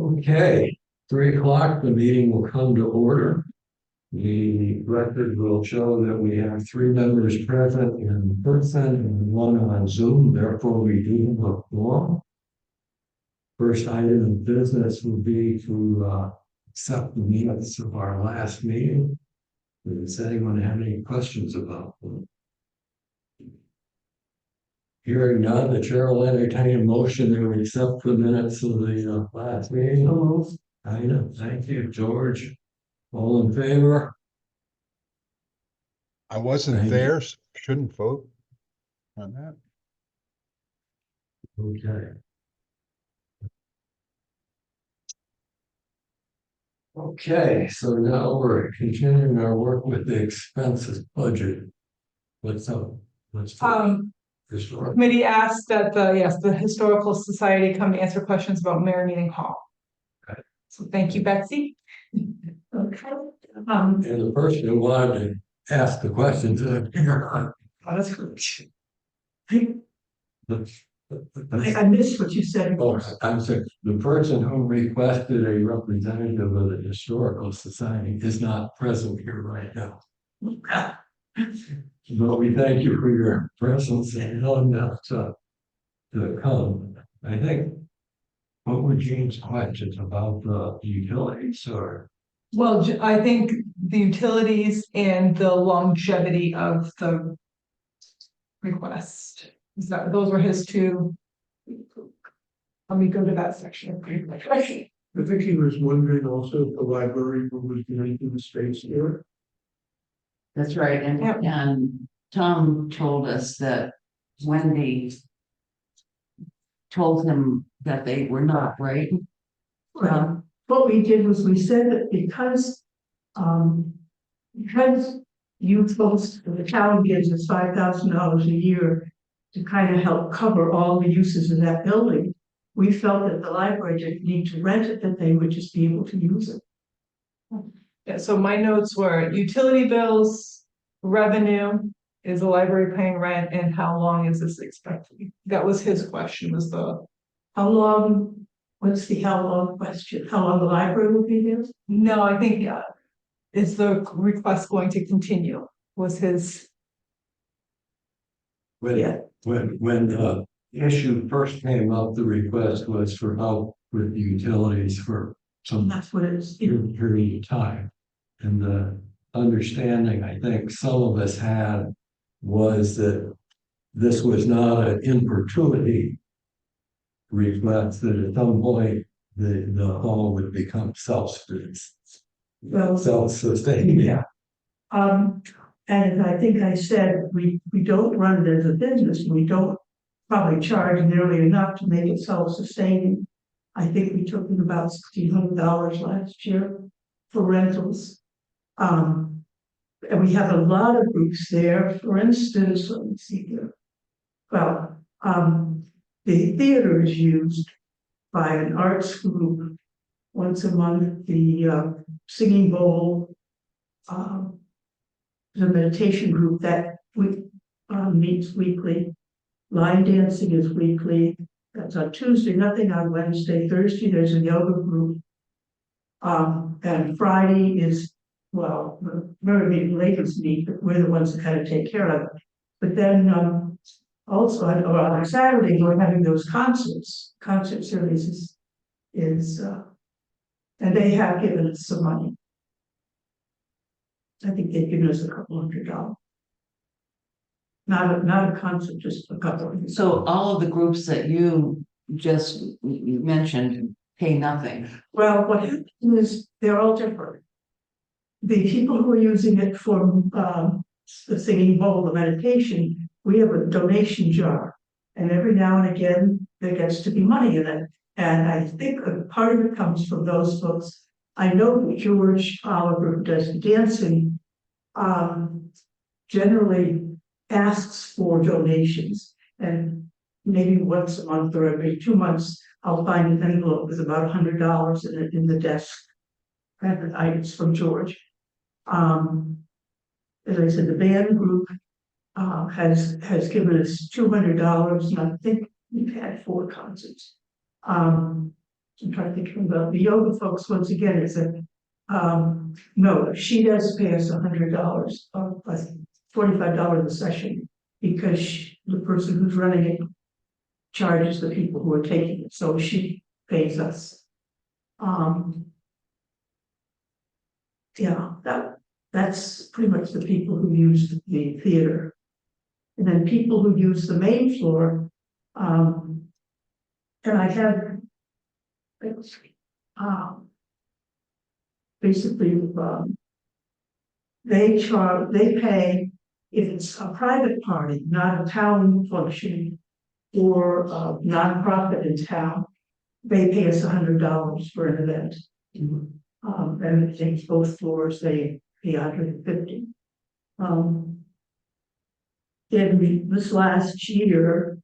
Okay, 3 o'clock, the meeting will come to order. The record will show that we have 3 members present in person and 1 on Zoom, therefore we do have a quorum. First item of business will be to accept the minutes of our last meeting. Does anyone have any questions about them? Hearing none, the chair will entertain a motion to accept the minutes of the last meeting. Ina, thank you, George. All in favor? I wasn't Thank you. there, so I shouldn't vote on that. Okay. Okay, so now we're continuing our work with the expenses budget. What's up? Let's talk. Historic. Committee asked that the Historical Society come to answer questions about Mayor Meeting Hall. Okay. So thank you, Betsy. Okay. And the person who wanted to ask the questions. That's great. I missed what you said. Oh, I'm sorry, the person who requested a representative of the Historical Society is not present here right now. But we thank you for your presence and willingness to come. I think, what were James' questions about the utilities or? Well, I think the utilities and the longevity of the request. Those were his two. Let me go to that section. I think he was wondering also if the library was going to the space here. That's right, Yep. and Tom told us that Wendy told him that they were not, right? Well, what we did was we said that because you folks, the town gives us $5,000 a year to kind of help cover all the uses of that building, we felt that the library didn't need to rent it, that they would just be able to use it. Yeah, so my notes were utility bills, revenue, is the library paying rent, and how long is this expected? That was his question, was the, How long, what's the how long question? How long the library will be there? no, I think, is the request going to continue, was his, Yeah. When the issue first came up, the request was for help with the utilities for some That's what it is. period of time. And the understanding I think some of us had was that this was not an in perpetuity request, that at some point the hall would become Well, self-sustaining. Yeah. And I think I said, we don't run it as a business, we don't probably charge nearly enough to make it self-sustaining. I think we took in about $1,600 last year for rentals. And we have a lot of groups there, for instance, let me see here. Well, the theater is used by an arts group once a month, the singing bowl, the meditation group that meets weekly. Line dancing is weekly. That's on Tuesday, nothing on Wednesday. Thursday, there's a yoga group. And Friday is, well, the Mermaid Ladies meet, but we're the ones that kind of take care of it. But then also on Saturday, we're having those concerts. Concert series is and they have given us some money. I think they've given us $200. Not a concert, just a couple of. So all of the groups that you just mentioned pay nothing. Well, what happens is they're all different. The people who are using it for the singing bowl, the meditation, we have a donation jar. And every now and again, there gets to be money in it. And I think a part of it comes from those folks. I know that George Oliver, who does dancing, generally asks for donations. And maybe once a month or every 2 months, I'll find an envelope with about $100 in it in the desk. And it's from George. As I said, the band group has given us $200, and I think we've had 4 concerts. I'm trying to think about the yoga folks, once again, it's a, no, she does pay us $100, $45 a session. Because the person who's running it charges the people who are taking it, so she pays us. Yeah, that's pretty much the people who use the theater. And then people who use the main floor, and I have, basically, they pay, if it's a private party, not a town function, or a nonprofit in town, they pay us $100 for an event. And I think both floors, they pay $150. In this last year,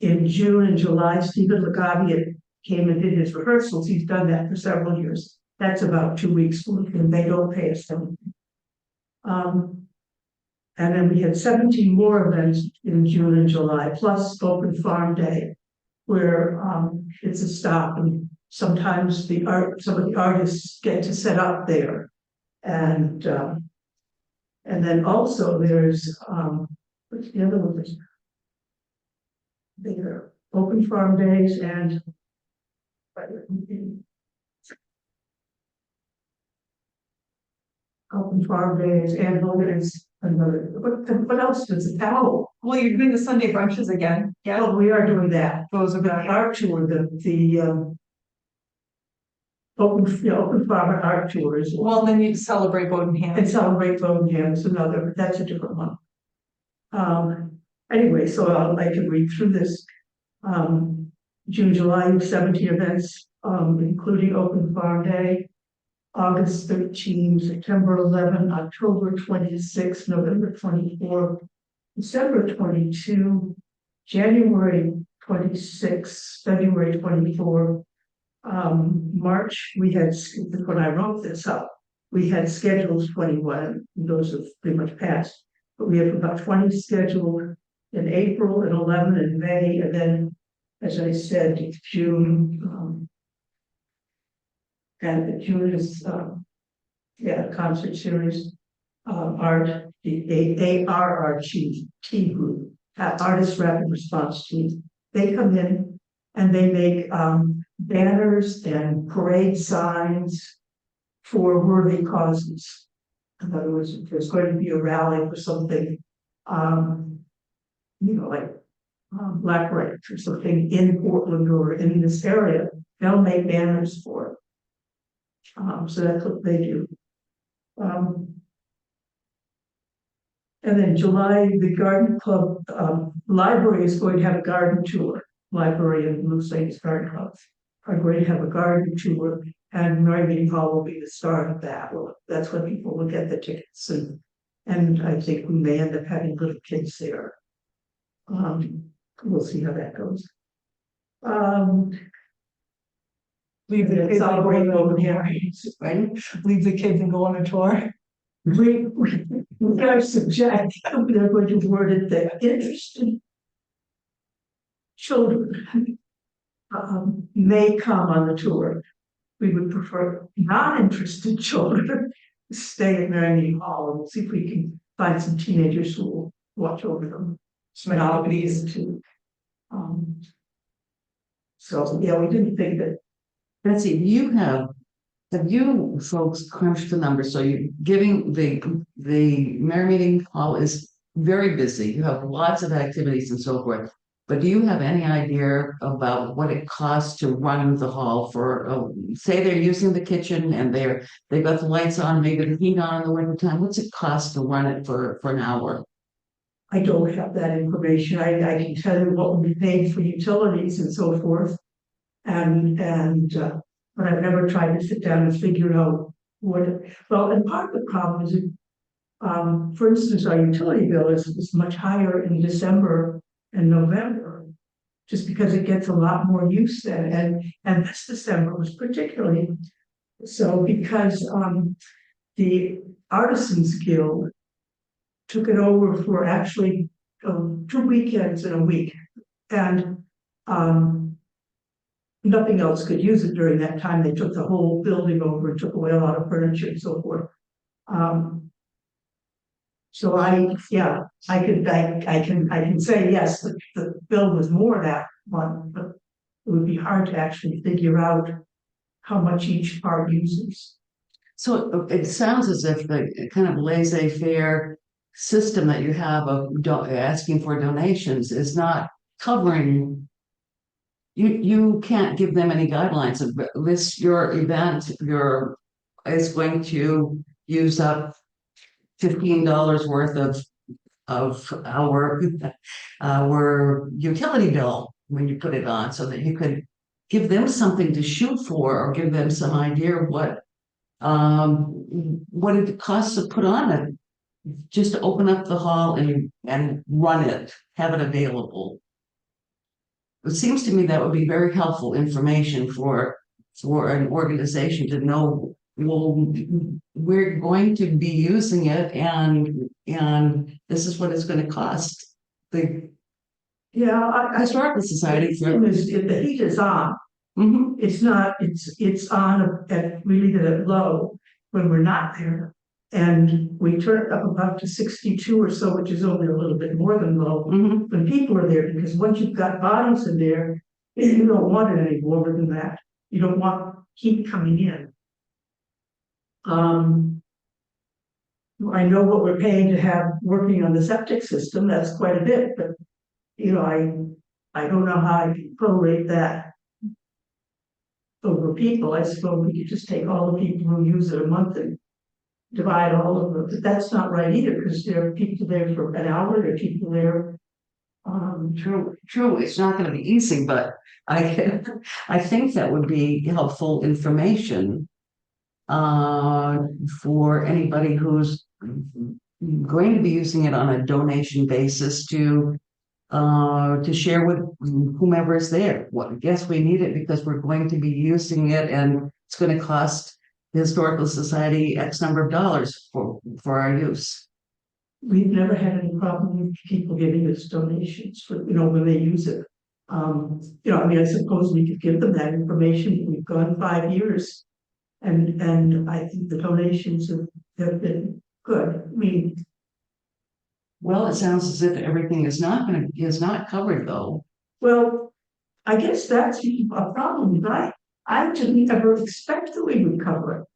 in June and July, Stephen Lagavia came and did his rehearsals. He's done that for several years. That's about 2 weeks worth, and they don't pay us anything. And then we had 17 more events in June and July, plus Open Farm Day, where it's a stop, and sometimes some of the artists get to set up there. And then also there's what's the other one? There Open Farm Days and Open Farm Days and there's another. What else does it have? Oh, Well, you're doing the Sunday brunches again, yeah, well, we are doing that. those are The good. art tour, the Open Farm Art Tour is one. Well, then you celebrate Bodenham. And Celebrate Bodenham is another, but that's a different one. Anyway, so I can read through this. June, July, 17 events, including Open Farm Day, August 13, September 11, October 26, November 24, December 22, January 26, February 24, March, we had, when I wrote this up, we had scheduled 21, and those have pretty much passed, but we have about 20 scheduled in April and 11 in May, and then, as I said, June, and June is, concert series, art, the ARRT group, Artist Rapid Response Team. They come in and they make banners and parade signs for worthy causes. In other words, if there's going to be a rally for something, like Black Rights or something in Portland or in this area, they'll make banners for it. So that's what they do. And then July, the Garden Club library is going to have a garden tour. Library and Blue Saints Garden Club are going to have a garden tour, and Mary Meeting Hall will be the start of that. Well, that's when people will get the tickets, and I think we may end up having little kids there. We'll see how that goes. Leave the It's kids and all go great on over a here. right? Leave the kids and go on a tour. We gotta suggest, they're going to word it that interested children may come on the tour. We would prefer non-interested children to stay at Mary Meeting Hall, and we'll see if we can find some teenagers who will watch over them. Monopolies. Too. So, yeah, we didn't think that. Betsy, have you folks crunched the numbers? So you're giving the Mary Meeting Hall is very busy. You have lots of activities and so forth. But do you have any idea about what it costs to run the hall for, say they're using the kitchen and they've got the lights on, maybe the heat on in the winter time? What's it cost to run it for an hour? I don't have that information. I can tell you what will be paid for utilities and so forth. But I've never tried to sit down and figure out and part of the problem is, for instance, our utility bill is much higher in December and November, just because it gets a lot more use then. And this December was particularly so because the Artisans Guild took it over for actually 2 weekends in a week. And nothing else could use it during that time. They took the whole building over and took away a lot of furniture and so forth. So I can say, yes, the bill was more that month, but it would be hard to actually figure out how much each part uses. So it sounds as if the kind of laissez-faire system that you have of asking for donations is not covering. You can't give them any guidelines of this, your event, is going to use up $15 worth of our utility bill when you put it on, so that you could give them something to shoot for, or give them some idea of what it costs to put on it, just to open up the hall and run it, have it available. It seems to me that would be very helpful information for an organization to know, well, we're going to be using it, and this is what it's going to cost the Historical Society for. The heat is on. Mhm. It's not, it's on at really at low when we're not there. And we turn it up about to 62 or so, which is only a little bit more than low Mhm. when people are there, because once you've got bodies in there, you don't want it any warmer than that. You don't want heat coming in. I know what we're paying to have working on the septic system. That's quite a bit, but I don't know how I can prorate that over people. I suppose we could just take all the people who use it a month and divide all of them, but that's not right either, because there are people there for an hour, there are people there. True, it's not gonna be easy, but I think that would be helpful information for anybody who's going to be using it on a donation basis to share with whomever is there. Well, yes, we need it because we're going to be using it, and it's gonna cost the Historical Society X number of dollars for our use. We've never had any problem with people giving us donations for, when they use it. I suppose we could give them that information. We've gone 5 years, and I think the donations have been good. Well, it sounds as if everything is not covered though. Well, I guess that's a problem, right? I didn't ever expect that we would cover it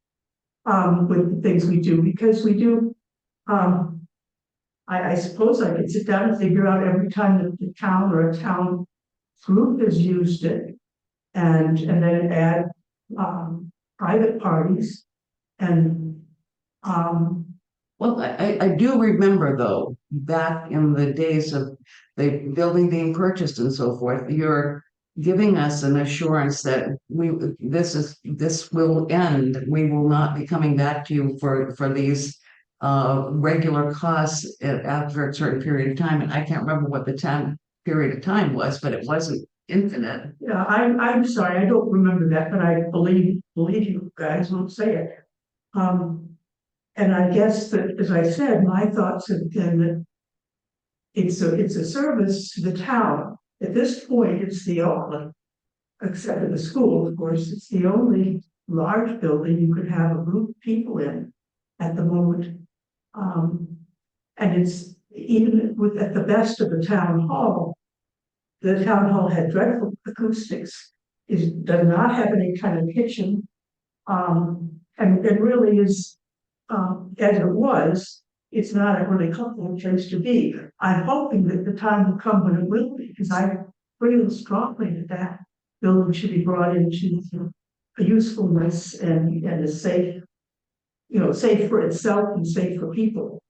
with the things we do, because we do. I suppose I could sit down and figure out every time that the town or a town group has used it, and then add private parties and. Well, I do remember though, back in the days of the building being purchased and so forth, you're giving us an assurance that this will end. We will not be coming back to you for these regular costs after a certain period of time. And I can't remember what the period of time was, but it wasn't infinite. Yeah, I'm sorry, I don't remember that, but I believe you guys won't say it. And I guess that, as I said, my thoughts have been that it's a service to the town. At this point, it's the only, except for the school, of course, it's the only large building you could have a group of people in at the moment. And it's even at the best of the town hall had dreadful acoustics. It does not have any kind of kitchen. And it really is, as it was, it's not a really comfortable place to be. I'm hoping that the time will come when it will be, because I feel strongly that building should be brought into a usefulness and a safe, safe for itself and safe for people.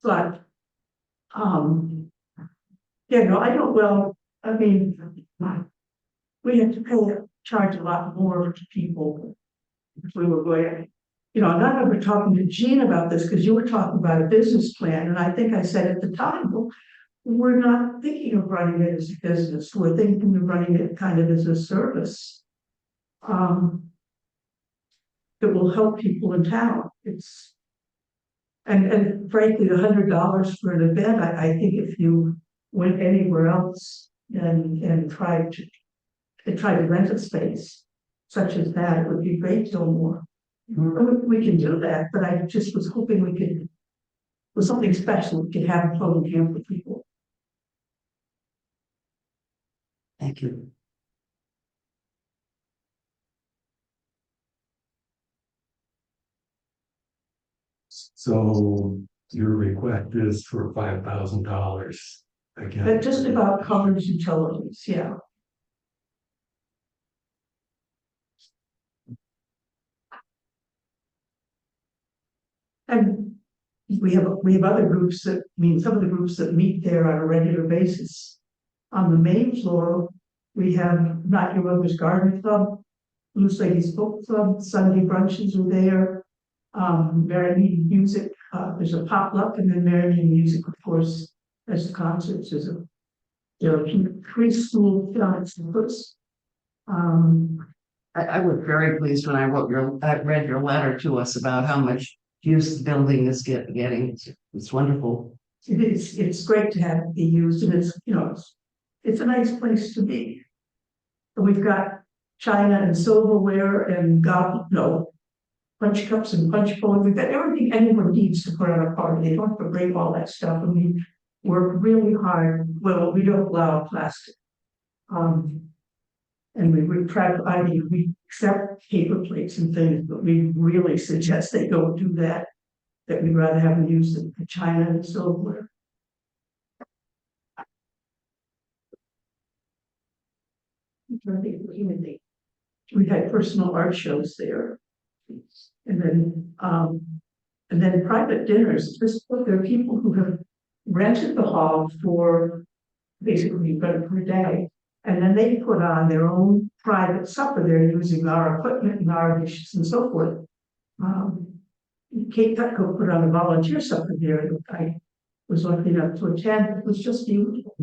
But I don't, we have to charge a lot more to people if we were going, I'm not ever talking to Jean about this, because you were talking about a business plan, and I think I said at the time, well, we're not thinking of running it as a business, we're thinking of running it kind of as a service. That will help people in town. And frankly, $100 for an event, I think if you went anywhere else and try to rent a space such as that. It would be great to know more. We can do that, but I just was hoping we could, with something special, we could have a floating camp for people. Thank you. So your request is for $5,000 again. That just about covers utilities, yeah. And we have other groups that, I mean, some of the groups that meet there on a regular basis. On the main floor, we have Not Your Mother's Garden Club, Loose Ladies Book Club, Sunday brunches are there. Merry Meeting Music, there's a potluck, and then Merry Meeting Music, of course, as concerts, there are preschool dance. I was very pleased when I read your letter to us about how much use the building is getting. It's wonderful. It's great to have it be used, and it's a nice place to be. And we've got china and silverware and punch cups and punch bowls. We've got everything anyone needs to put on a party. They don't have to bring all that stuff, and we work really hard. Well, we don't allow plastic. And we try to, we accept paper plates and things, but we really suggest they don't do that. That we'd rather have them use the china and silverware. We had personal art shows there. And then private dinners. There are people who have rented the hall for basically per day. And then they put on their own private supper. They're using our equipment and our dishes and so forth. Kate Cutco put on a volunteer supper there. I was lucky enough to attend. It was just beautiful.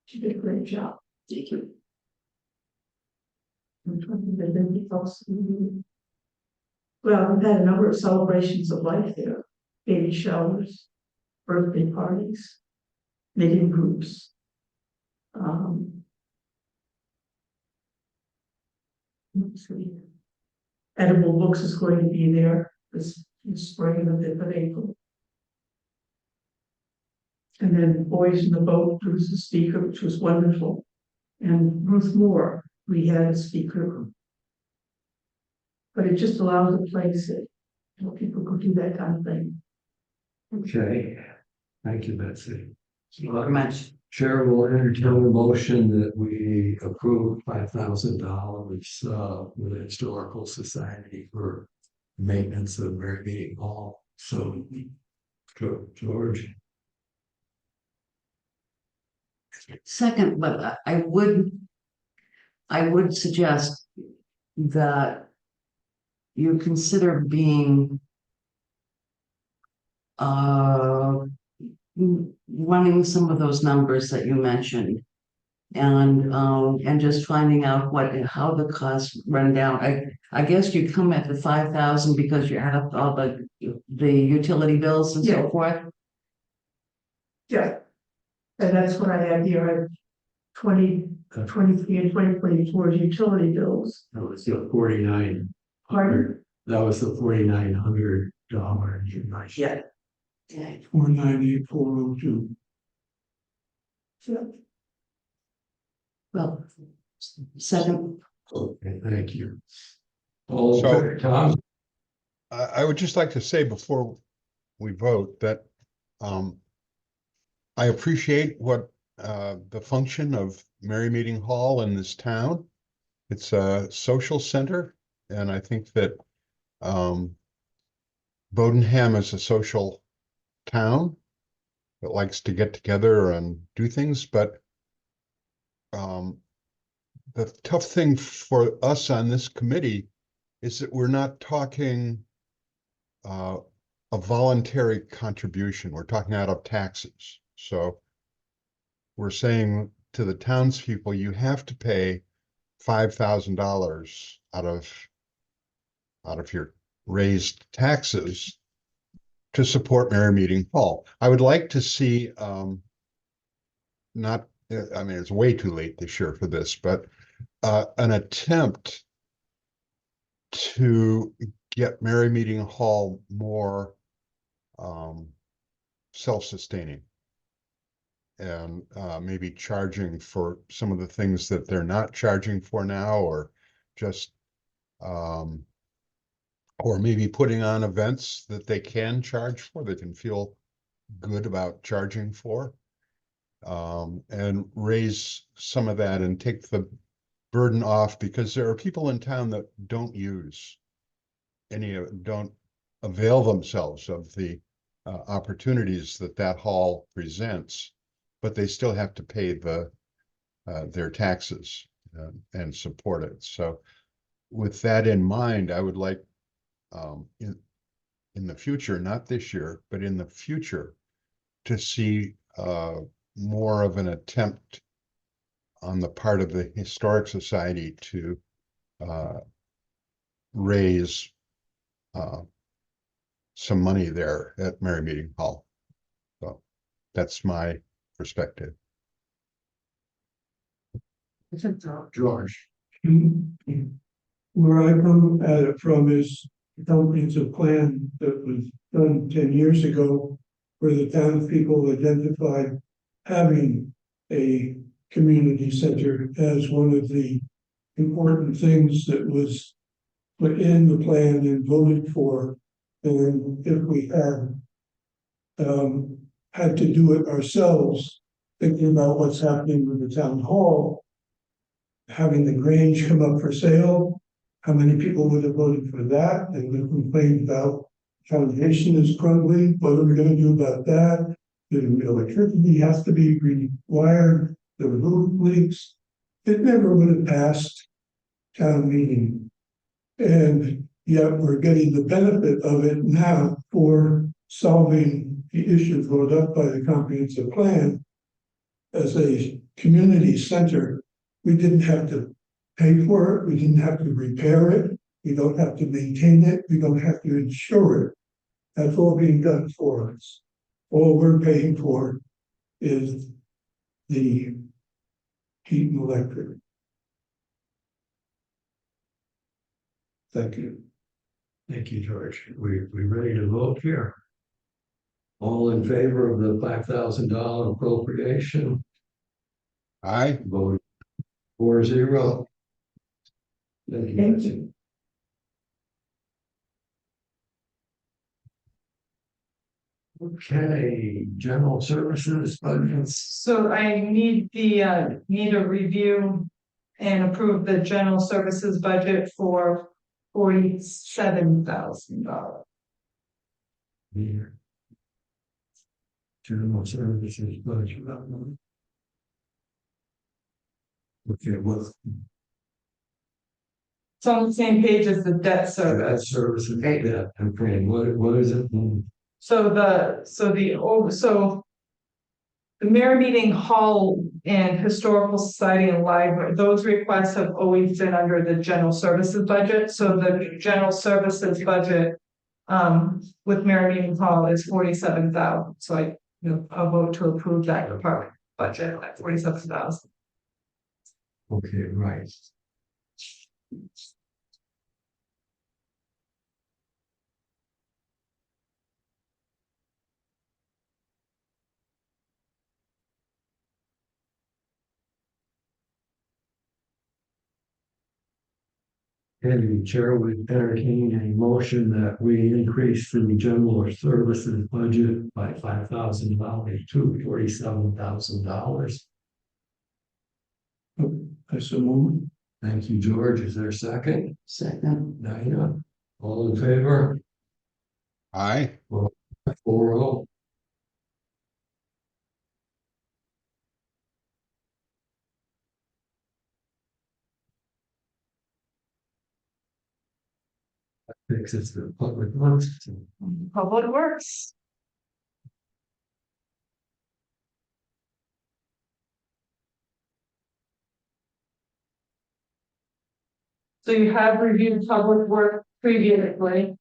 She did a great job. Thank you. Well, we've had a number of celebrations of life there. Baby showers, birthday parties, knitting groups. Let's see. Edible Books is going to be there this spring and the April. And then Boys in the Boat, there was a speaker, which was wonderful. And Ruth Moore, we had a speaker. But it just allows a place that people could do that kind of thing. Okay, thank you, Betsy. Thank you very much. Chair will entertain a motion that we approve $5,000 with the Historical Society for maintenance of Merry Meeting Hall. So, George. Second, but I would suggest that you consider being running some of those numbers that you mentioned and just finding out how the costs run down. I guess you come at the 5,000 because you have all the utility bills and so Yeah. forth. Yeah. And that's what I have here. I have 2023 and 2024 utility bills. That was the 49. Pardon? That was the $4,900. Yeah. 498,402. Yeah. Well, second, Okay, thank you. All in So- favor, Tom? I would just like to say before we vote that I appreciate what the function of Merry Meeting Hall in this town. It's a social center, and I think that Bodenham is a social town that likes to get together and do things, but the tough thing for us on this committee is that we're not talking a voluntary contribution. We're talking out of taxes. So we're saying to the townspeople, you have to pay $5,000 out of your raised taxes to support Merry Meeting Hall. I would like to see not I mean, it's way too late this year for this, but an attempt to get Mary Meeting Hall more self-sustaining. And maybe charging for some of the things that they're not charging for now, or just or maybe putting on events that they can charge for, they can feel good about charging for. And raise some of that and take the burden off, because there are people in town that don't use don't avail themselves of the opportunities that that hall presents, but they still have to pay their taxes and support it. So with that in mind, I would like in the future, not this year, but in the future, to see more of an attempt on the part of the Historic Society to raise some money there at Mary Meeting Hall. So that's my perspective. George. Where I come at it from is the comprehensive plan that was done 10 years ago, where the townspeople identified having a community center as one of the important things that was put in the plan and voted for. And if we had to do it ourselves, thinking about what's happening with the town hall, having the Grange come up for sale, how many people would have voted for that? They would have complained about foundation is crumbling. What are we going to do about that? The electricity has to be rewired. The roof leaks. It never would have passed town meeting. And yet we're getting the benefit of it now for solving the issues brought up by the comprehensive plan. As a community center, we didn't have to pay for it. We didn't have to repair it. We don't have to maintain it. We don't have to insure it. That's all being done for us. All we're paying for is the heat and electric. Thank you. Thank you, George. We ready to vote here? All in favor of the $5,000 appropriation? Aye. Vote 4-0. Thank you. Thank Betsy. Okay, general services budgets. So I need need a review and approve the general services budget for $47,000. Here. General services budget. Okay, well, It's on the same page as the debt that service. services, yeah, I'm praying, what is it? So the Mary Meeting Hall and Historical Society and Library, those requests have always been under the general services budget. So the general services budget with Mary Meeting Hall is 47,000. So I'll vote to approve that department budget at 47,000. Okay, right. And the chair would entertain a motion that we increase the general services budget by $5,000 to $47,000. I so move. Thank you, George. Is there a second? Second. Diana, all in favor? Aye. 4-0. Thinks it's the public works. Public Works. So you have reviewed Public Work previously.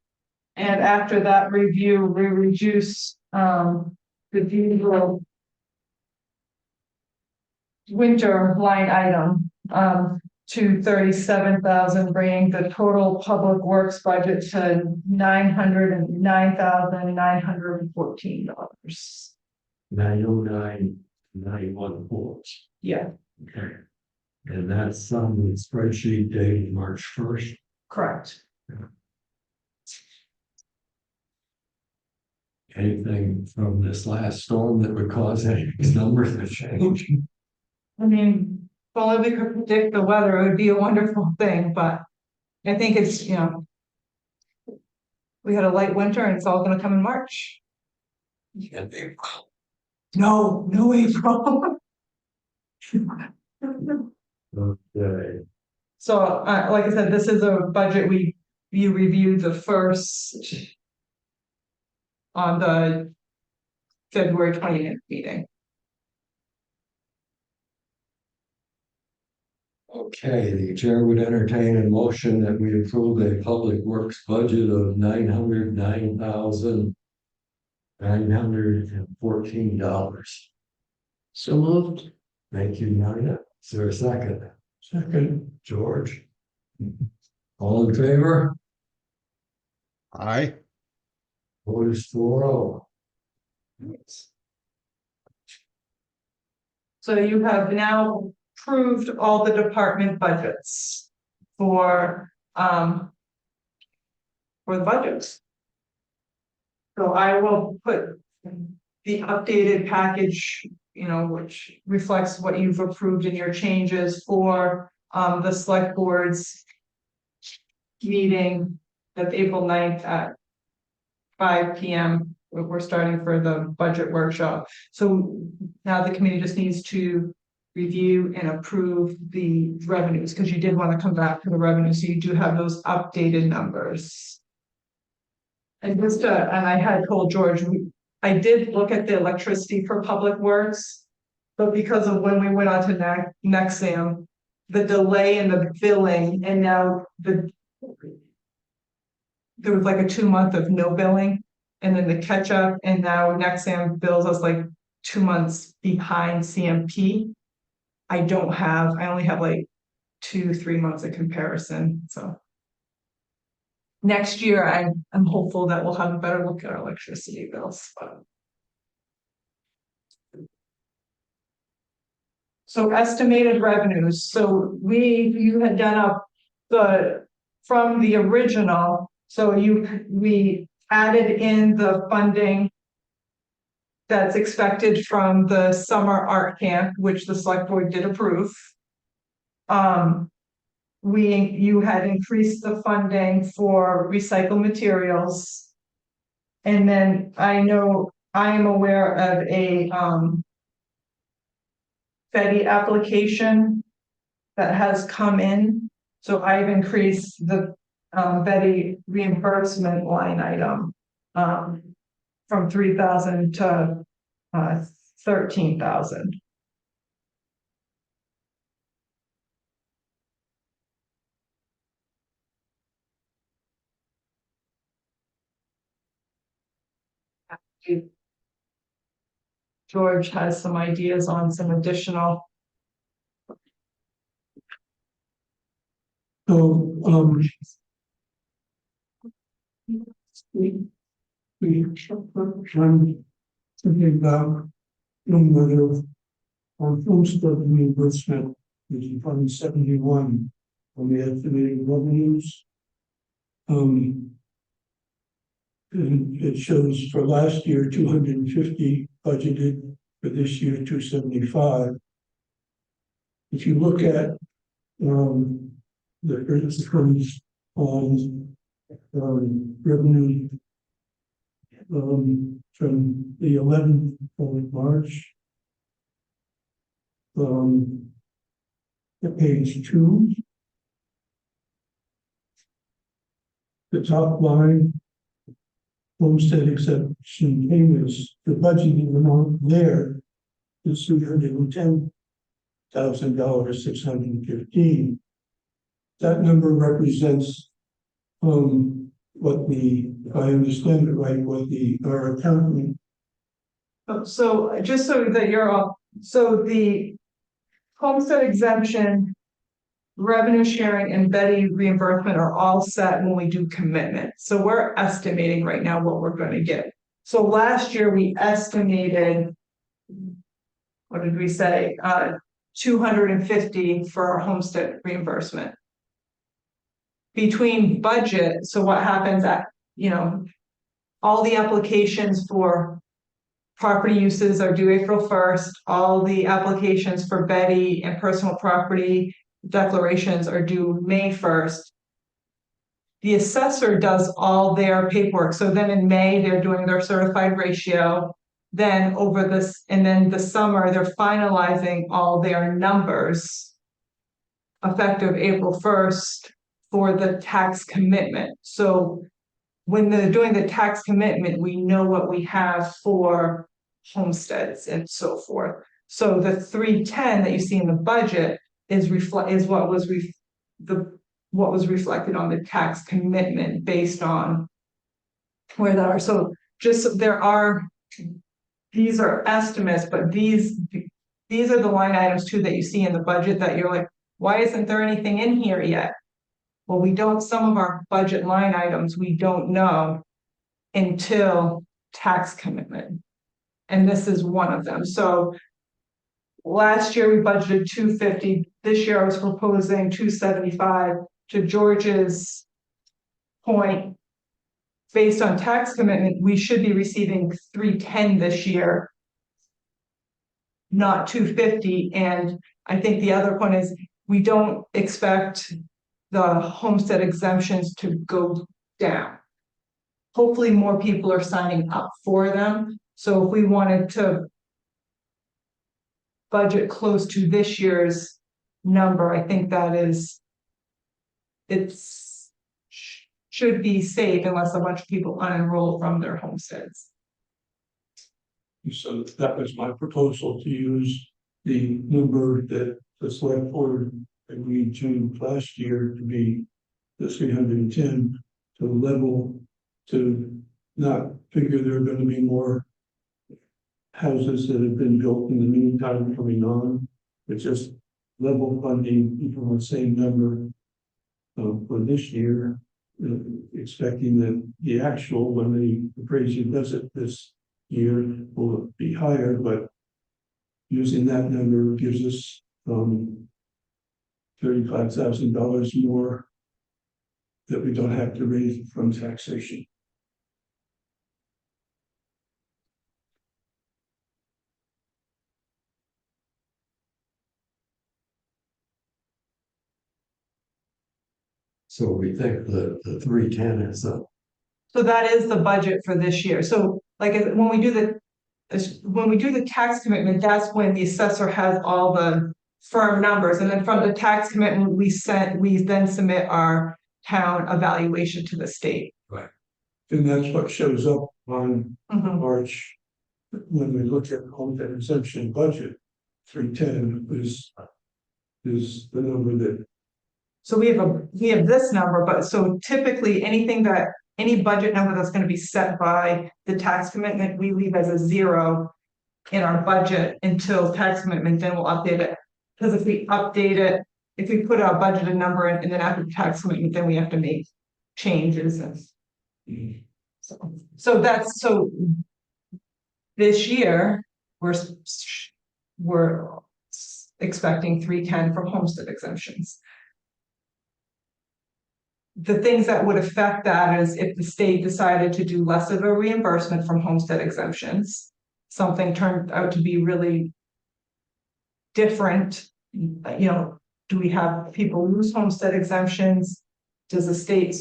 And after that review, we reduce the diesel winter line item, to 37,000, bringing the total public works budget to $909,914. 909,914. Yeah, Okay. And that's on the spreadsheet dated March 1st. correct. Anything from this last storm that would cause any of these numbers to change? I mean, if only we could predict the weather, it would be a wonderful thing, but I think it's, we had a light winter and it's all gonna come in March. And they- No April. Okay, So, like I said, this is a budget you reviewed the first on the February 20th meeting. okay, the chair would entertain a motion that we approve a public works budget of $909,914. So moved. Thank you, Nina. Is there a second? Second, George? All in favor? Aye. Vote is 4-0. So you have now approved all the department budgets for the budgets. So I will put the updated package, which reflects what you've approved in your changes for the select board's meeting that's April 9th at 5 p.m. We're starting for the budget workshop. So now the committee just needs to review and approve the revenues, because you did want to come back to the revenue, so you do have those updated numbers. And I had told George, I did look at the electricity for public works, but because of when we went on to Nexam, the delay in the billing, and now there was like a 2 month of no billing, and then the catch up, and now Nexam bills us like 2 months behind CMP. I only have like 2-3 months of comparison, so. Next year, I'm hopeful that we'll have a better look at our electricity bills, but. So estimated revenues, so you had done up from the original, so we added in the funding that's expected from the summer art camp, which the select board did approve. You had increased the funding for recycled materials. And then I know I am aware of a FEDI application that has come in. So I've increased the FEDI reimbursement line item from 3,000 to 13,000. George has some ideas on some additional. so, we I'm thinking about number on homestead reimbursement, which is Fund 71 on the estimated revenues. And it shows for last year 250 budgeted, for this year 275. If you look at the earnings on revenue from the 11th of March. At page 2. The top line, homestead exemption payments, the budgeted amount there is $310,000, 615. That number represents if I understand it right, our accountant. So just so that you're all, so the homestead exemption, revenue sharing and Betty reimbursement are all set when we do commitment. So we're estimating right now what we're gonna get. So last year we estimated, what did we say? 250 for our homestead reimbursement. Between budget, so what happens at, all the applications for property uses are due April 1st. All the applications for Betty and personal property declarations are due May 1st. The assessor does all their paperwork. So then in May, they're doing their certified ratio. Then over this, and then the summer, they're finalizing all their numbers effective April 1st for the tax commitment. So when they're doing the tax commitment, we know what we have for homesteads and so forth. So the 310 that you see in the budget is what was reflected on the tax commitment based on where they are. So these are estimates, but these are the line items too that you see in the budget that you're like, why isn't there anything in here yet? Well, some of our budget line items, we don't know until tax commitment. And this is one of them. So last year we budgeted 250. This year I was proposing 275. To George's point, based on tax commitment, we should be receiving 310 this year, not 250. And I think the other point is we don't expect the homestead exemptions to go down. Hopefully more people are signing up for them. So if we wanted to budget close to this year's number, I think should be safe unless a bunch of people unenroll from their homesteads. So that was my proposal, to use the number that the select board agreed to last year to be the 310 to level, to not figure there are going to be more houses that have been built in the meantime coming on, but just level funding from the same number for this year, expecting that the actual, when the appraiser does it this year, will be higher, but using that number gives us $35,000 more that we don't have to raise from taxation. So we think that the 310 is a. So that is the budget for this year. So like when we do the tax commitment, that's when the assessor has all the firm numbers. And then from the tax commitment, we then submit our town evaluation to the state. Right. And that's what shows up on Mhm. March, when we look at homestead exemption budget, 310 is the number that. So we have this number, but so typically any budget number that's going to be set by the tax commitment, we leave as a 0 in our budget until tax commitment, then we'll update it. Because if we update it, if we put our budgeted number in, and then after the tax commitment, then we have to make changes. And so this year, we're expecting 310 from homestead exemptions. The things that would affect that is if the state decided to do less of a reimbursement from homestead exemptions, something turned out to be really different. Do we have people lose homestead exemptions? Does the state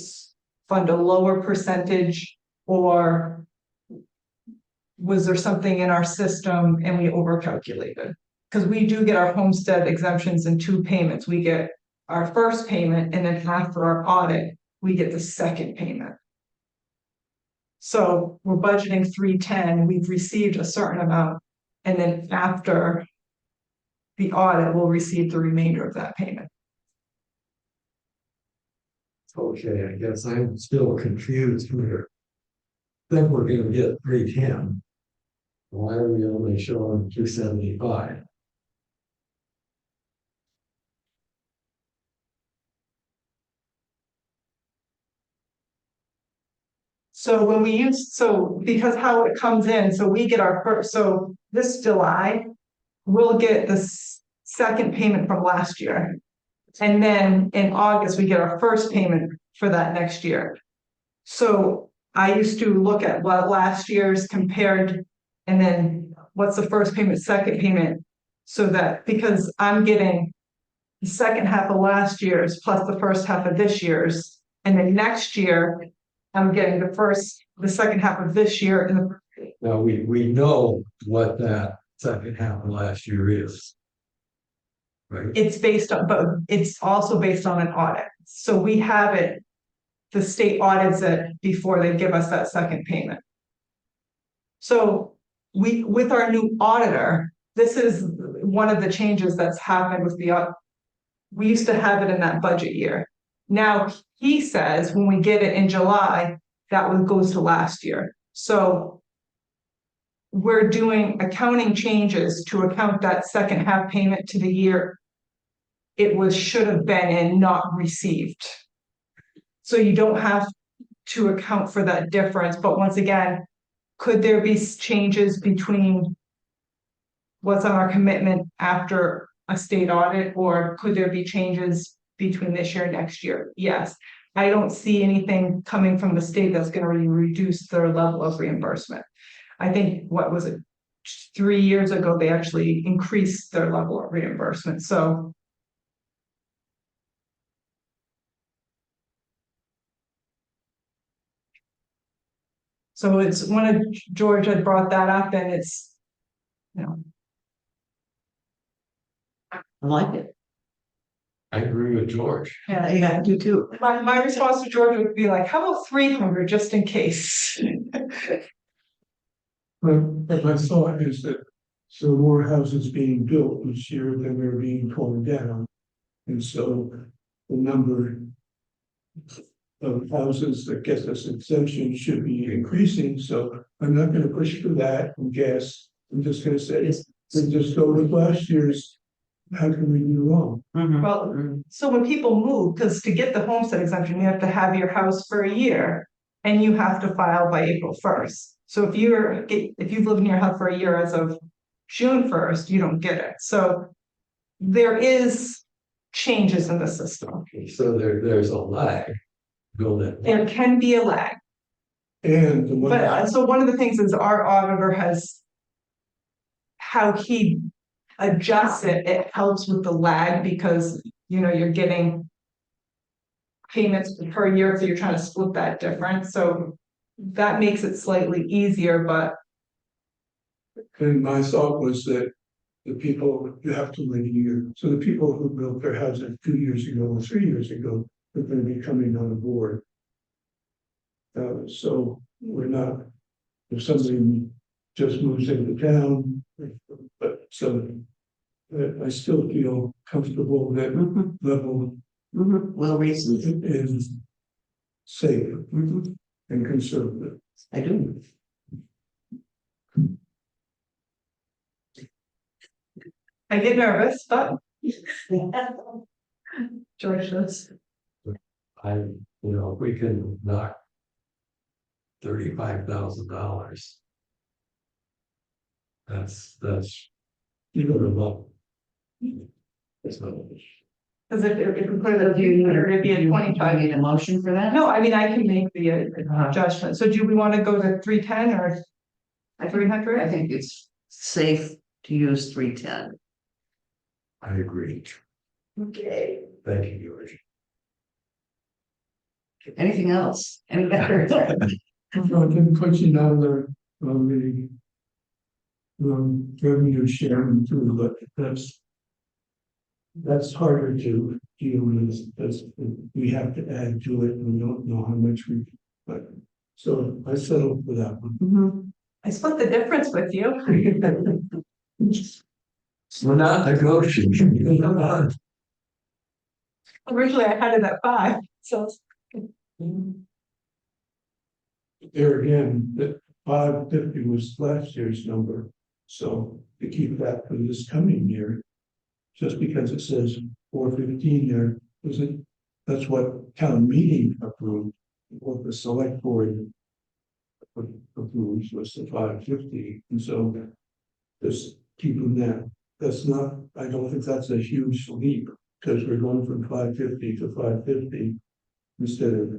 fund a lower percentage, or was there something in our system and we overcalculated? Because we do get our homestead exemptions in 2 payments. We get our first payment, and then after our audit, we get the second payment. So we're budgeting 310, we've received a certain amount, and then after the audit, we'll receive the remainder of that payment. Okay, I guess I'm still confused here. Then we're gonna get 310. Why are we only showing 275? So when we use, so because how it comes in, so we get our first, so this July, we'll get the second payment from last year. And then in August, we get our first payment for that next year. So I used to look at what last year's compared, and then what's the first payment, second payment, so that, because I'm getting the second half of last year's plus the first half of this year's, and then next year, I'm getting the second half of this year, and Now, we know what that second half of last year is. Right? it's based on, but it's also based on an audit. So we have it, the state audits it before they give us that second payment. So we, with our new auditor, this is one of the changes that's happened with the, we used to have it in that budget year. Now, he says when we get it in July, that one goes to last year. So we're doing accounting changes to account that second half payment to the year it was, should have been and not received. So you don't have to account for that difference, but once again, could there be changes between what's on our commitment after a state audit, or could there be changes between this year and next year? Yes. I don't see anything coming from the state that's going to reduce their level of reimbursement. I think, what was it, 3 years ago, they actually increased their level of reimbursement, so. So it's one of, George had brought that up, and it's, you know, I like it. I agree with George. Yeah, I do too. my response to George would be like, how about 300 just in case? But my thought is that so more houses being built each year than they're being torn down. And so the number of houses that get this exemption should be increasing, so I'm not gonna push for that and guess. I'm just gonna say, let's just go with last year's. How can we do wrong? Well, so when people move, because to get the homestead exemption, you have to have your house for a year, and you have to file by April 1st. So if you've lived in your house for a year as of June 1st, you don't get it. So there is changes in the system. So there's a lag. Build it. There can be a lag. And the one. But so one of the things is our auditor has, how he adjusts it, it helps with the lag, because, you know, you're getting payments per year, so you're trying to split that difference, so that makes it slightly easier, but And my thought was that the people, you have to wait a year, so the people who built their houses 2 years ago or 3 years ago are gonna be coming on board. So we're not, if somebody just moves into town, but so I still feel comfortable that level Well reasoned. is safe Mhm. and conservative. I do. I get nervous, but George does. We can knock $35,000. That's. You know, Remote. It's not. Because if we put it at Do you, 300, it'd be do a you 25. need a motion for that? No, I mean, I can make the adjustment. So do we want to go to 310 or I 300? think it's safe to use 310. I agree. Okay. Thank you, George. Anything else? Any better? I can put you down there on the revenue sharing too, but that's harder to deal with, that's, we have to add to it, and we don't know how much we, but, so I settled for that one. Mhm. I split the difference with you. We're not negotiating. Come on. Originally, I had it at 5, so. There again, that 550 was last year's number, so to keep that for this coming year. Just because it says 415 there, isn't, that's what town meeting approved, what the select board Approves was the 550, and so just keeping that, that's not, I don't think that's a huge leap, because we're going from 550 to 550 instead of,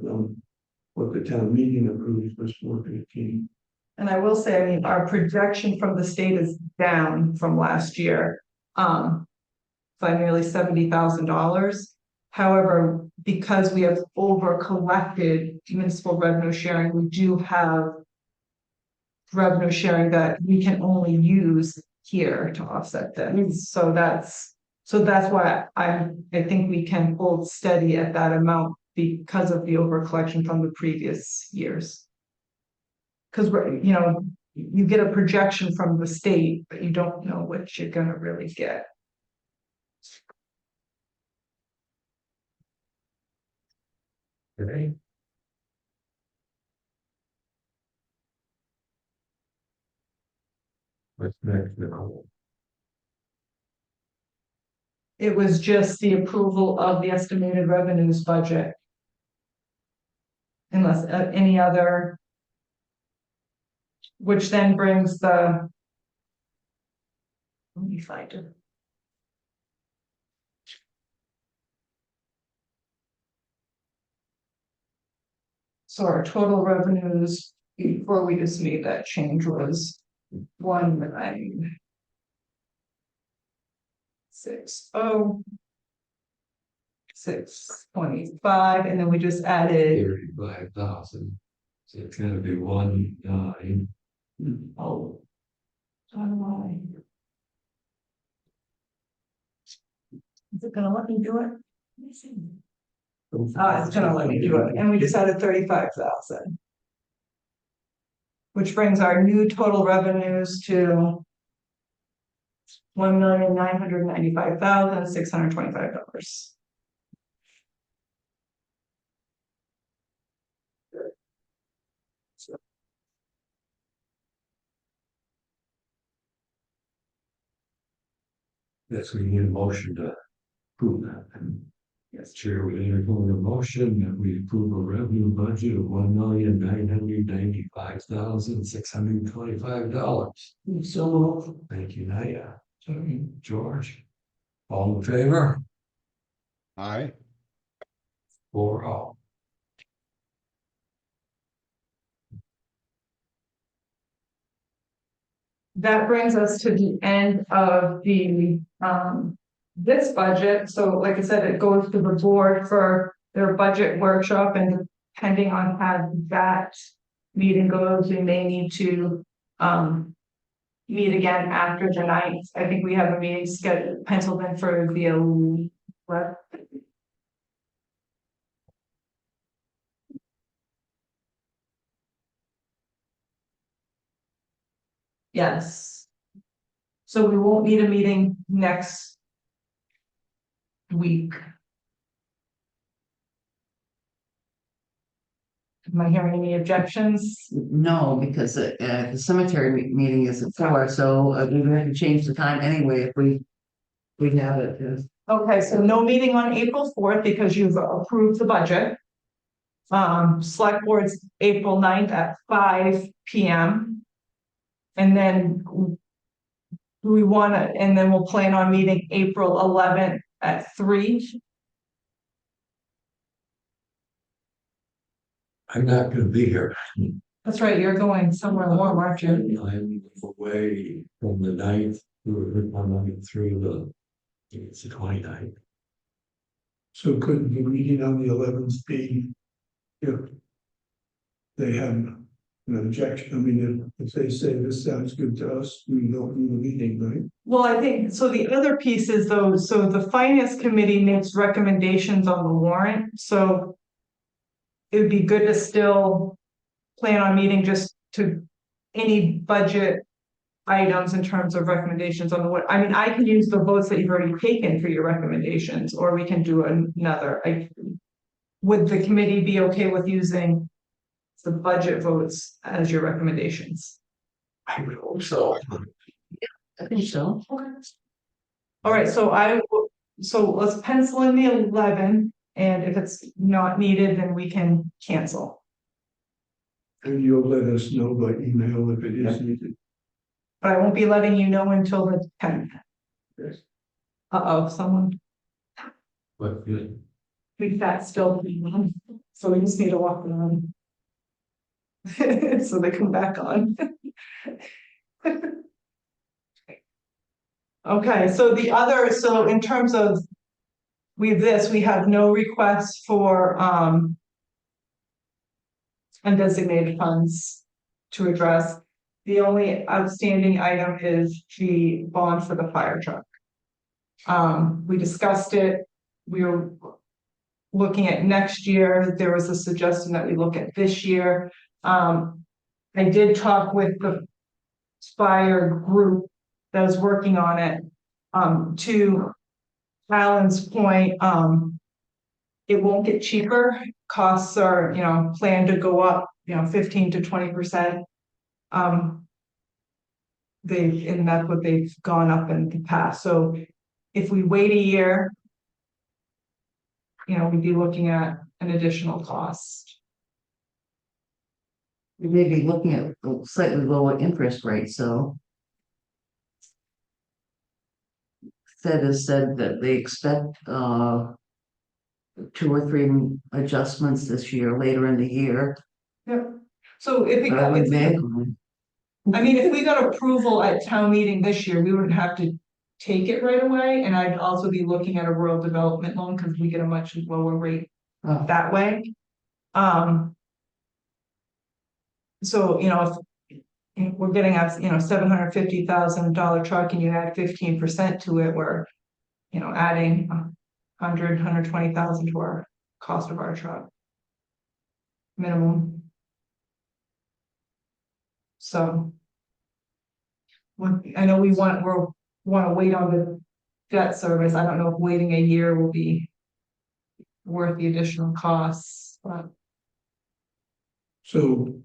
what the town meeting approved was 415. And I will say, I mean, our projection from the state is down from last year. By nearly $70,000. However, because we have over collected municipal revenue sharing, we do have revenue sharing that we can only use here to offset this. So that's why I think we can hold steady at that amount because of the over collection from the previous years. Because you know, you get a projection from the state, but you don't know what you're gonna really get. Okay. What's next, Nicole? It was just the approval of the estimated revenues budget. Unless any other. Which then brings the. Let me find it. So our total revenues, before we just made that change, was 1,960,625, and then we just added. 35,000. So it's gonna be 1,900,000. Oh. How do I? Is it gonna let me do it? Let me see. It's gonna let me do it, and we just added 35,000. Which brings our new total revenues to $1,995,625. Yes, we need a motion to approve that. And yes, Chair, we entertain a motion that we approve a revenue budget of $1,995,625. So Thank you, Naya. Sorry, George. All in favor? Aye. 4-0. That brings us to the end of the this budget. So like I said, it goes to the board for their budget workshop, and depending on how that meeting goes, we may need to meet again after the 9th. I think we have a meeting scheduled penciled in for the 11th. Yes. So we won't need a meeting next week. Am I hearing any objections? no, because the cemetery meeting is at 4, so we have to change the time anyway if we have it. Okay, so no meeting on April 4th because you've approved the budget. Select board's April 9th at 5 p.m. And then we want to, and then we'll plan on meeting April 11th at 3. I'm not gonna be here. That's right, you're going somewhere warm, aren't you? I'm away from the 9th through the, it's the 29th. So could the meeting on the 11th be, if they have an objection, I mean, if they say this sounds good to us, we don't need a meeting, right? Well, I think, so the other piece is though, so the finance committee makes recommendations on the warrant, so it would be good to still plan on meeting just to any budget items in terms of recommendations on the what, I mean, I can use the votes that you've already taken for your recommendations, or we can do another. Would the committee be okay with using the budget votes as your recommendations? I would hope so. I think so. All right, so so let's pencil in the 11, and if it's not needed, then we can cancel. And you'll let us know by email if it is needed. But I won't be letting you know until the 10th. Yes. Someone, But good. we fat still, so we just need to walk around. So they come back on. Okay, so so in terms of we have no requests for undesignated funds to address. The only outstanding item is the bond for the fire truck. We discussed it. We were looking at next year. There was a suggestion that we look at this year. I did talk with the fire group that was working on it. To Alan's point, it won't get cheaper. Costs are, planned to go up, 15 to 20%. And that's what they've gone up in the past. So if we wait a year, we'd be looking at an additional cost. We may be looking at a slightly lower interest rate, so. Fed has said that they expect 2 or 3 adjustments this year, later in the year. Yep. So if But I would make, if we got approval at town meeting this year, we wouldn't have to take it right away. And I'd also be looking at a rural development loan because we get a much lower rate oh, that way. So, if we're getting a, $750,000 truck and you add 15% to it, we're, adding $120,000 to our cost of our truck. Minimum. So. I know we want to wait on the debt service. I don't know if waiting a year will be worth the additional costs, but. So.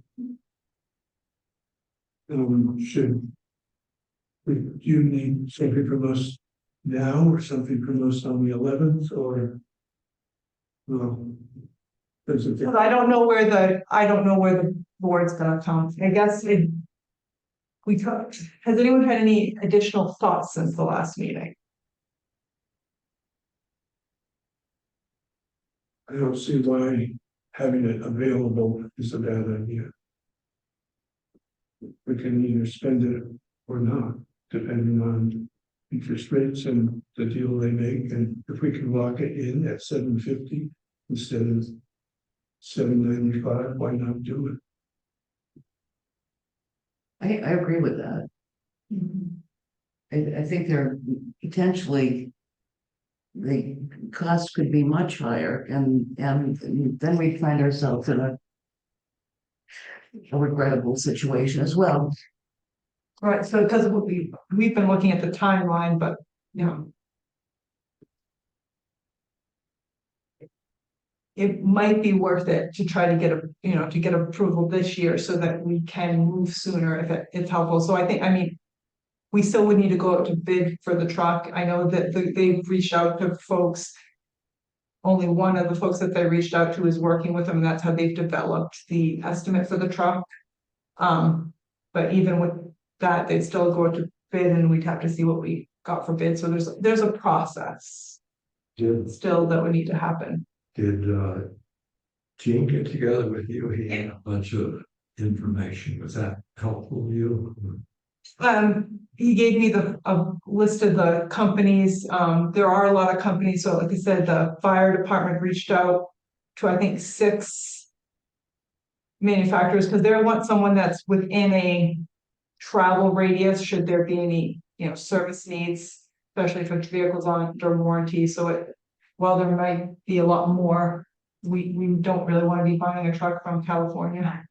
You need something from us now or something from us on the 11th or? No. Does it- But I don't know where the board's gonna come. I guess has anyone had any additional thoughts since the last meeting? I don't see why having it available is a bad idea. We can either spend it or not, depending on interest rates and the deal they make, and if we can lock it in at $750 instead of $795, why not do it? I agree with that. I think there potentially the cost could be much higher and then we find ourselves in a regrettable situation as well. Right, so because we've been looking at the timeline, but it might be worth it to try to get approval this year so that we can move sooner if it's helpful. So we still would need to go out to bid for the truck. I know that they've reached out to folks. Only one of the folks that they reached out to is working with them, and that's how they've developed the estimate for the truck. But even with that, they'd still go to bid and we'd have to see what we got for bid. So there's a process still that would need to happen. Did Gene get together with you? He had a bunch of information. Was that helpful to you? He gave me a list of the companies. There are a lot of companies. So like I said, the fire department reached out to, I think, 6 manufacturers because they want someone that's within a travel radius should there be any, service needs, especially if a vehicle's under warranty. So while there might be a lot more, we don't really want to be buying a truck from California.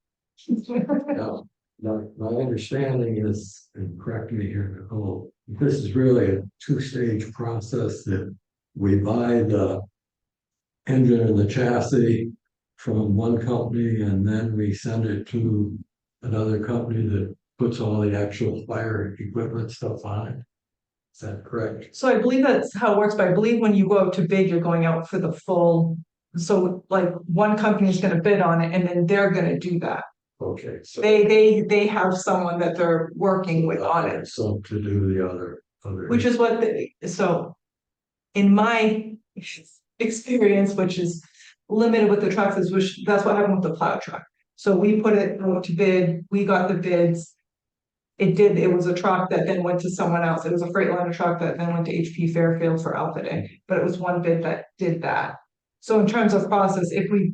No. My understanding is, and correct me here, Nicole, this is really a 2-stage process that we buy the engine and the chassis from one company and then we send it to another company that puts all the actual fire equipment stuff on it. Is that correct? So I believe that's how it works, but I believe when you go out to bid, you're going out for the full. So like one company is going to bid on it and then they're going to do that. Okay, so. They have someone that they're working with on it. So to do the other. Which is what so. In my experience, which is limited with the trucks, is which, that's what happened with the plow truck. So we put it out to bid, we got the bids. It was a truck that then went to someone else. It was a Freightliner truck that then went to HP Fairfield for outfitting, but it was one bid that did that. So in terms of process, if we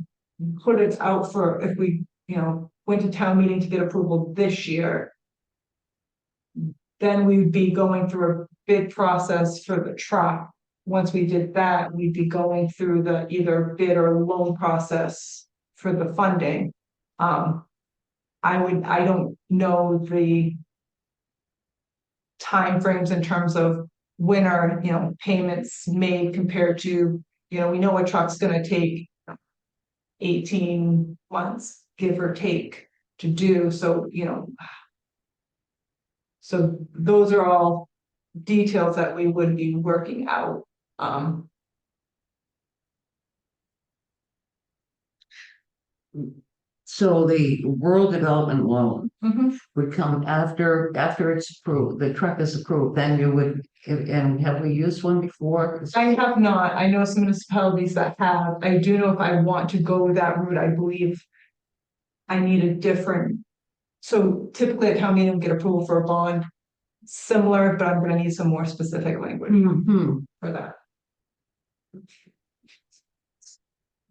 put it out for, if we, went to town meeting to get approval this year, then we'd be going through a bid process for the truck. Once we did that, we'd be going through the either bid or loan process for the funding. I don't know the timeframes in terms of when are, payments made compared to, we know a truck's gonna take 18 months, give or take, to do, so, so those are all details that we would be working out. So the rural development loan Mhm. would come after it's approved, the truck is approved, then you would, and have we used one before? I have not. I know some municipalities that have. I do know if I want to go that route, I believe I need a different. So typically a town meeting will get approval for a bond similar, but I'm gonna need some more specific language Mhm. for that.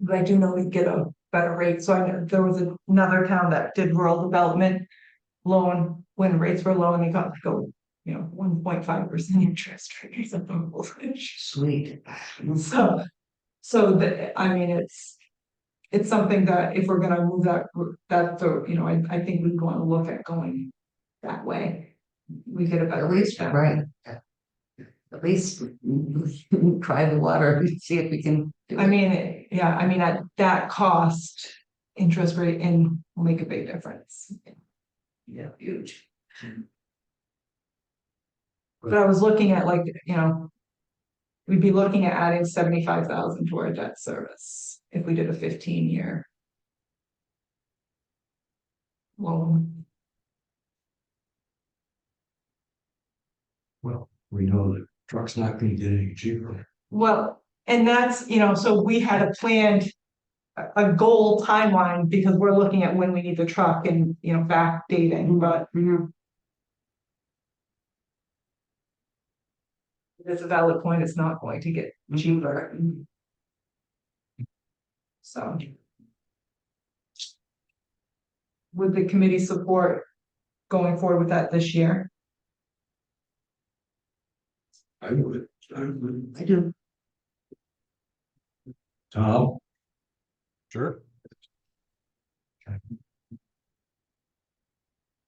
But I do know we get a better rate. So I know there was another town that did rural development loan when rates were low and they got to go, 1.5% interest rate or something. Sweet. So I mean, it's something that if we're gonna move that, I think we want to look at going that way. We get a better. At least, rate. right. At least try the water and see if we can. do I it. mean, yeah, I mean, at that cost, interest rate and will make a big difference. Yeah, huge. But I was looking at we'd be looking at adding 75,000 to our debt service if we did a 15-year loan. Well, we know that truck's not gonna get any cheaper. Well, and that's, so we had a planned a goal timeline because we're looking at when we need the truck and, backdating, but Mhm. it's a valid point, it's not going to get cheaper. So. Would the committee support going forward with that this year? I would. I do. Tom? Sure.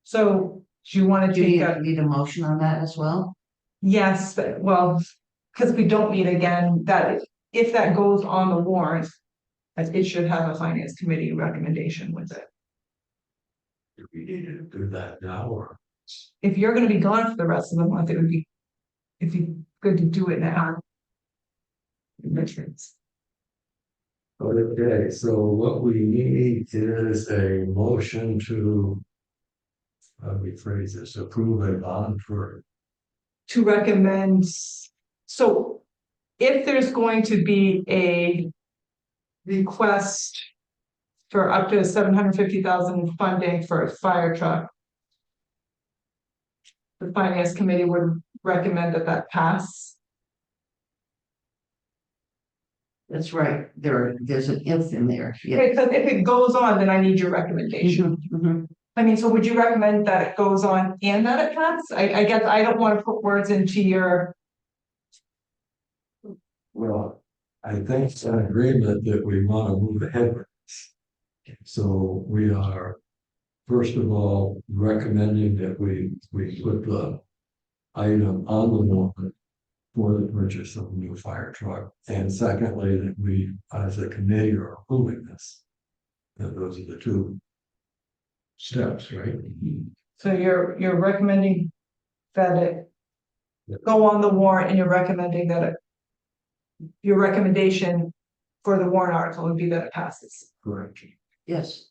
So do you want to Do take you that? need a motion on that as well? Yes, well, because we don't meet again, that if that goes on the warrant, that it should have a finance committee recommendation with it. Do we need to do that now or? If you're gonna be gone for the rest of the month, it would be, if you good to do it now. Okay, so what we need is a motion to. How do we phrase this, approve a bond for, To recommend, so if there's going to be a request for up to 750,000 funding for a fire truck, the finance committee would recommend that pass. That's right. There's an if in there. Yeah. Because if it goes on, then I need your recommendation. Mhm, mhm. I mean, so would you recommend that it goes on and that it pass? I guess I don't want to put words into your. well, I think it's an agreement that we want to move ahead with this. So we are, first of all, recommending that we put the item on the warrant for the purchase of a new fire truck. And secondly, that we, as a committee, are approving this. And those are the two steps, right? So you're recommending that it go on the warrant and you're recommending that it. Your recommendation for the warrant article would be that it passes. Correct. Yes.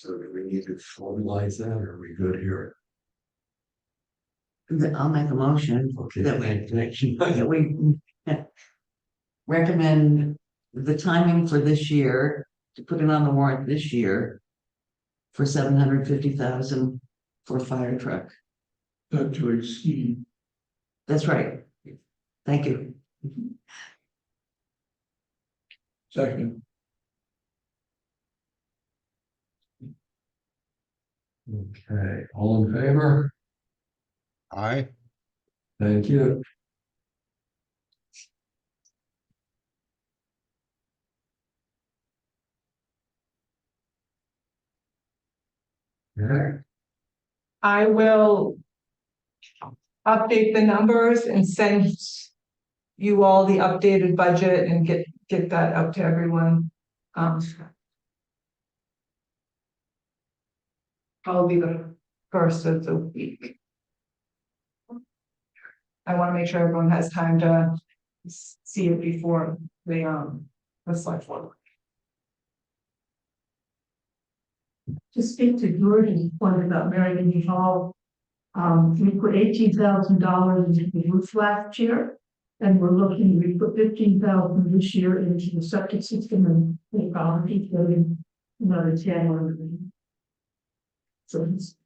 So do we need to formalize that, or are we good here? I'll make a motion Okay, that thank you. that we recommend the timing for this year, to put it on the warrant this year for 750,000 for a fire truck. Not to exceed. That's right. Thank you. Second. Okay, all in favor? Aye. Thank you. Yeah, I will update the numbers and send you all the updated budget and get that out to everyone. I'll be the first of the week. I want to make sure everyone has time to see it before the select board. To speak to George's point about Marion Hall, we put $18,000 into the roof last year. And we put 15,000 this year into the septic system, and they probably keep getting another 10 or everything. So it's.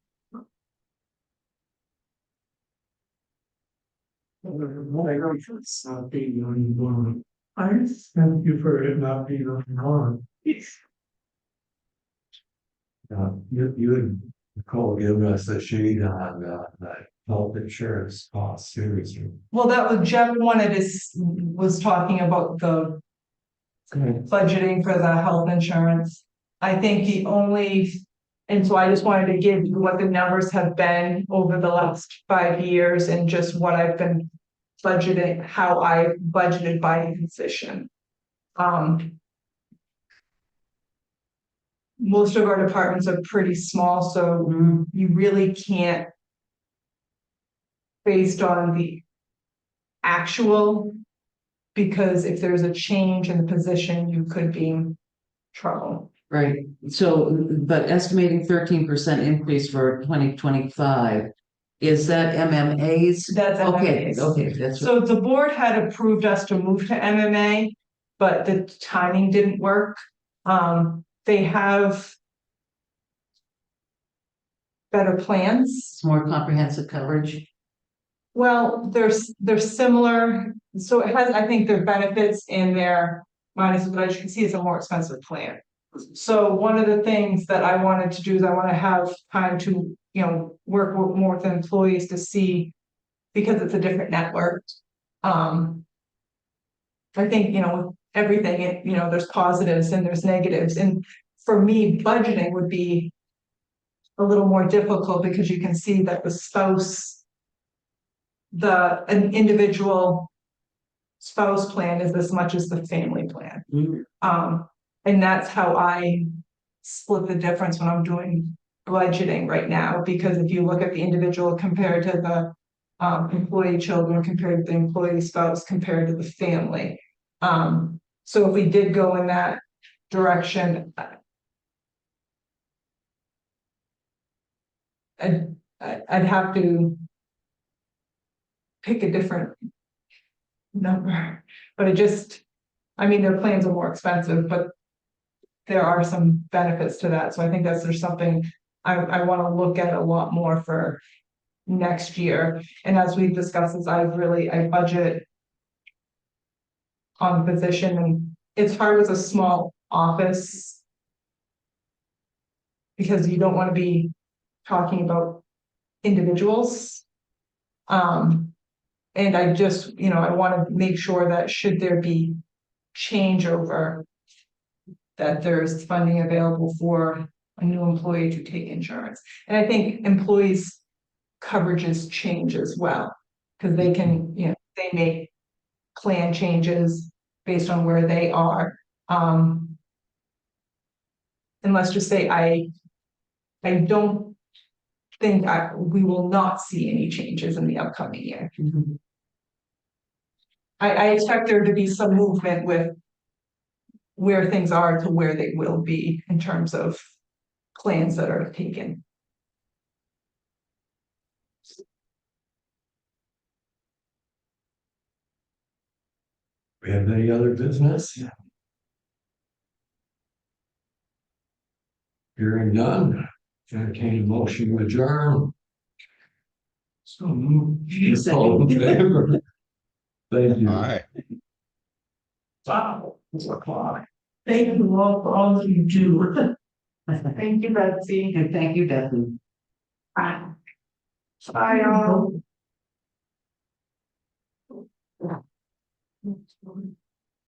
Not being on one. Pardon? Thank you for it not being on one. you and Nicole giving us a sheet on, that health insurance costs, seriously. Well, that was Jeff was talking about the budgeting for the health insurance. I think and so I just wanted to give you what the numbers have been over the last 5 years and just what I've been budgeting, how I budgeted by position. Most of our departments are pretty small, so you really can't, based on the actual, because if there's a change in the position, you could be in trouble. Right, so, but estimating 13% increase for 2025, is that MMA's? That's Okay, MMA's. okay, that's. So the board had approved us to move to MMA, but the timing didn't work. They have better plans. It's more comprehensive coverage. Well, they're similar, so it has, I think, their benefits and their minuses, but as you can see, it's a more expensive plan. So one of the things that I wanted to do is I want to have time to, work more with employees to see, because it's a different network. I think, with everything, there's positives and there's negatives. And for me, budgeting would be a little more difficult because you can see that an individual spouse plan is as much as the family plan. And that's how I split the difference when I'm doing budgeting right now, because if you look at the individual compared to the employee children, compared to the employee spouse, compared to the family. So if we did go in that direction, I'd have to pick a different number, but their plans are more expensive, but there are some benefits to that. So I think there's something I want to look at a lot more for next year. And as we've discussed, I budget on the position, and it's hard with a small office because you don't want to be talking about individuals. And I just, I want to make sure that should there be changeover, that there's funding available for a new employee to take insurance. And I think employees' coverages change as well, because they can, they make plan changes based on where they are. And let's just say I don't think we will not see any changes in the upcoming year. I expect there to be some movement with where things are to where they will be in terms of plans that are taken. We have any other business? Hearing none, entertain a motion to adjourn. So moved. All in favor? Thank you. Aye. Wow, it's o'clock. Thank you all for all that you do. Thank you, Betsy. And thank you, Bethany. Bye. Bye, all.